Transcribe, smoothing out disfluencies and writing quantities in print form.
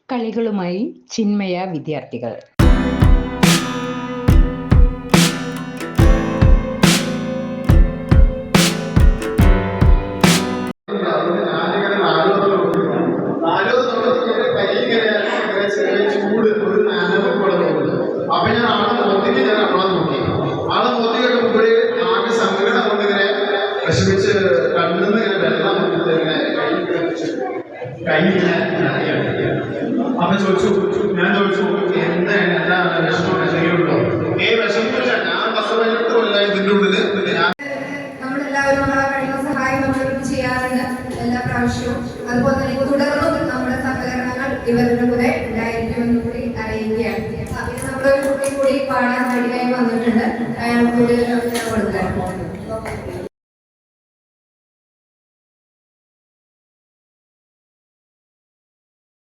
കളികളുമായി ചിന്മയ വിദ്യാർത്ഥികൾ. അപ്പൊ ഞാൻ ആളെ നോക്കി ആളെ നോക്കി കഴിയുമ്പോഴേ ആകെ സങ്കടം കൊണ്ട് ഇങ്ങനെ വിഷമിച്ച് കണ്ണിന്ന് ഇങ്ങനെ വെള്ളം ഇങ്ങനെ കൈ അപ്പൊ ഞാൻ ചോദിച്ചു എന്താണ് വിഷമം എന്തെങ്കിലും ഉണ്ടോ? വിഷമില്ല, ഞാൻ 10-18 കൊല്ലമായി ഇതിന്റെ ഉള്ളില്. നമ്മളെല്ലാവരും നമ്മളെ കഴിയുന്ന സഹായം നമ്മളിവർക്ക് ചെയ്യാറുണ്ട് എല്ലാ പ്രാവശ്യവും. അതുപോലെ തന്നെ തുടർന്നും നമ്മുടെ സഹകരണങ്ങൾ ഇവരുടെ കൂടെ ഉണ്ടായിരിക്കുമെന്ന് കൂടി അറിയുകയാണ്. നമ്മളൊരു കുട്ടി കൂടി പാടാൻ റെഡിയായി വന്നിട്ടുണ്ട്. അയാൾ കൂടുതൽ